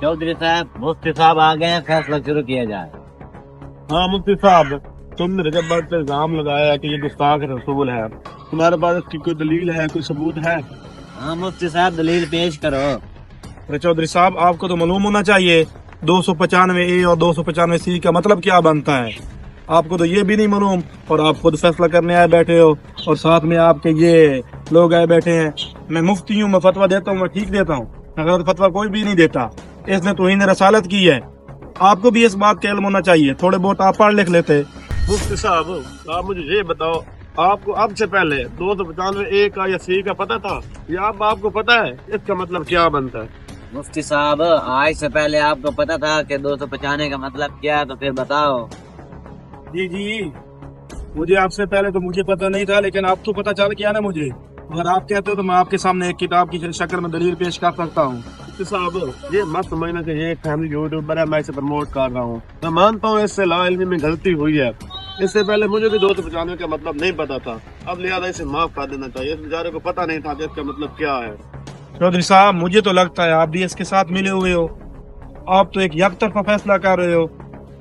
चौधरी साहब, मुफ्ती साहब आ गए हैं, फैसला शुरू किया जाए। हाँ मुफ्ती साहब, तुमने रजब भट्ट पे इल्जाम लगाया कि ये गुस्ताख रसूल है। तुम्हारे पास इसकी कोई दलील है, कोई सबूत है? हाँ मुफ्ती साहब, दलील पेश करो। अरे चौधरी साहब, आपको तो मालूम होना चाहिए 295A और 295C का मतलब क्या बनता है। आपको तो ये भी नहीं मालूम और आप खुद फैसला करने आए बैठे हो और साथ में आपके ये लोग आए बैठे हैं। मैं मुफ्ती हूँ, मैं फतवा देता हूँ, मैं ठीक देता हूँ, गलत फतवा कोई भी नहीं देता। इसने तौहीन रसालत की है। आपको भी इस बात का इल्म होना चाहिए, थोड़े बहुत आप पढ़ लिख लेते। मुफ्ती साहब, आप मुझे ये बताओ, आपको अब से पहले 295A का या C का पता था या अब आपको पता है इसका मतलब क्या बनता है? मुफ्ती साहब, आज से पहले आपको पता था कि 295 का मतलब क्या है, तो फिर बताओ। जी, मुझे आपसे पहले तो मुझे पता नहीं था, लेकिन अब तो पता चल गया ना मुझे। अगर आप कहते हो तो मैं आपके सामने एक किताब की शक्ल में दलील पेश कर सकता हूँ। साहब, ये मत समझना कि ये एक फैमिली यूट्यूबर है, मैं इसे प्रमोट कर रहा हूँ। मैं मानता हूँ इससे लाइल्मी में गलती हुई है। इससे पहले मुझे भी 295 का मतलब नहीं पता था, अब लिहाजा इसे माफ कर देना चाहिए। इस बेचारे को पता नहीं था कि इसका मतलब क्या है। चौधरी साहब, मुझे तो लगता है आप भी इसके साथ मिले हुए हो। आप तो एक यकतरफा फैसला कर रहे हो।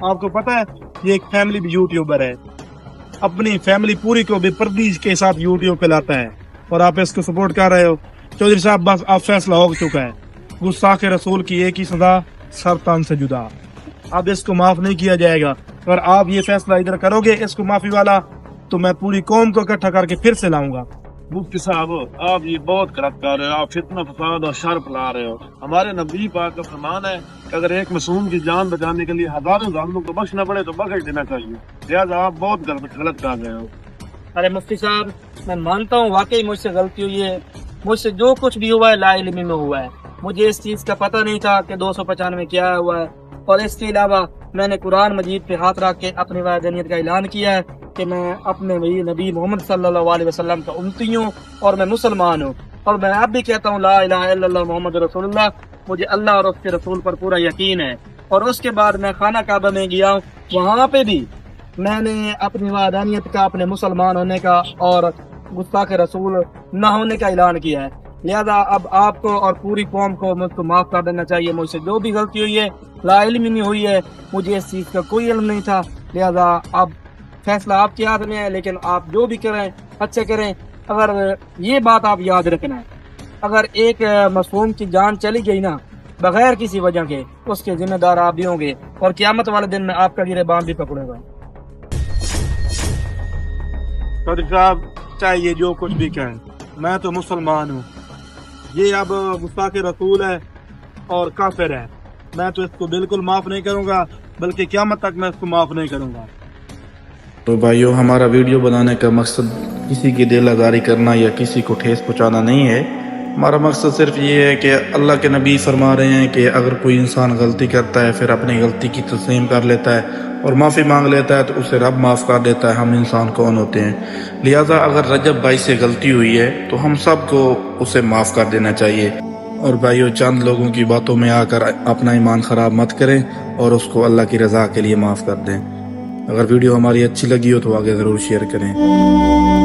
आपको पता है ये एक फैमिली यूट्यूबर है, अपनी फैमिली पूरी को बेपर्दी के साथ यूट्यूब पे लाता है और आप इसको सपोर्ट कर रहे हो। चौधरी साहब, बस अब फैसला हो चुका है। गुस्ताख रसूल की एक ही सजा, सरतान से जुदा। अब इसको माफ नहीं किया जाएगा। अगर आप ये फैसला इधर करोगे इसको माफी वाला, तो मैं पूरी कौम को इकट्ठा करके फिर से लाऊंगा। मुफ्ती साहब, आप ये बहुत गलत कर रहे हो। आप फितना फसाद और शर फैला रहे हो। हमारे नबी पाक का फरमान है कि अगर एक मासूम की जान बचाने के लिए हजारों जालिमों को बख्शना पड़े तो बख्श देना चाहिए। लिहाजा आप बहुत गलत कर रहे हो। अरे मुफ्ती साहब, मैं मानता हूँ वाकई मुझसे गलती हुई है। मुझसे जो कुछ भी हुआ है लाइल्मी में हुआ है। मुझे इस चीज का पता नहीं था कि 295 क्या हुआ है, और इसके अलावा मैंने कुरान मजीद पे हाथ रख के अपनी वादनीयत का ऐलान किया है कि मैं अपने वही नबी मोहम्मद सल्लल्लाहु अलैहि वसल्लम का उम्मती हूँ और मैं मुसलमान हूँ। और मैं अब भी कहता हूँ ला इलाहा इल्लल्लाह मोहम्मद रसूलुल्लाह। मुझे अल्लाह और उसके रसूल पर पूरा यकीन है। और उसके बाद मैं खाना काबा में गया हूँ, वहाँ पे भी मैंने अपनी वादानियत का, अपने मुसलमान होने का और गुस्ताख रसूल न होने का ऐलान किया है। लिहाजा अब आपको और पूरी कौम को मुझको माफ कर देना चाहिए। मुझसे जो भी गलती हुई है लाइल्मी नहीं हुई है, मुझे इस चीज़ का कोई इल्म नहीं था। लिहाजा अब फैसला आपके हाथ में है, लेकिन आप जो भी करें अच्छे करें। अगर ये बात आप याद रखना, अगर एक मासूम की जान चली गई ना बगैर किसी वजह के, उसके जिम्मेदार आप भी होंगे और क़यामत वाले दिन में आपका गिरबान भी पकड़ेगा। चौधरी साहब, चाहे ये जो कुछ भी कहें, मैं तो मुसलमान हूँ। ये अब गुस्ताख रसूल है और काफिर है। मैं तो इसको बिल्कुल माफ नहीं करूँगा, बल्कि क़यामत तक मैं इसको माफ नहीं करूँगा। तो भाइयों, हमारा वीडियो बनाने का मकसद किसी की दिल आज़ारी करना या किसी को ठेस पहुँचाना नहीं है। हमारा मकसद सिर्फ ये है कि अल्लाह के नबी फरमा रहे हैं कि अगर कोई इंसान गलती करता है, फिर अपनी गलती की तस्लीम कर लेता है और माफ़ी मांग लेता है, तो उसे रब माफ़ कर देता है। हम इंसान कौन होते हैं? लिहाजा अगर रजब भाई से गलती हुई है तो हम सब को उसे माफ़ कर देना चाहिए। और भाइयों, चंद लोगों की बातों में आकर अपना ईमान ख़राब मत करें और उसको अल्लाह की रज़ा के लिए माफ़ कर दें। अगर वीडियो हमारी अच्छी लगी हो तो आगे ज़रूर शेयर करें।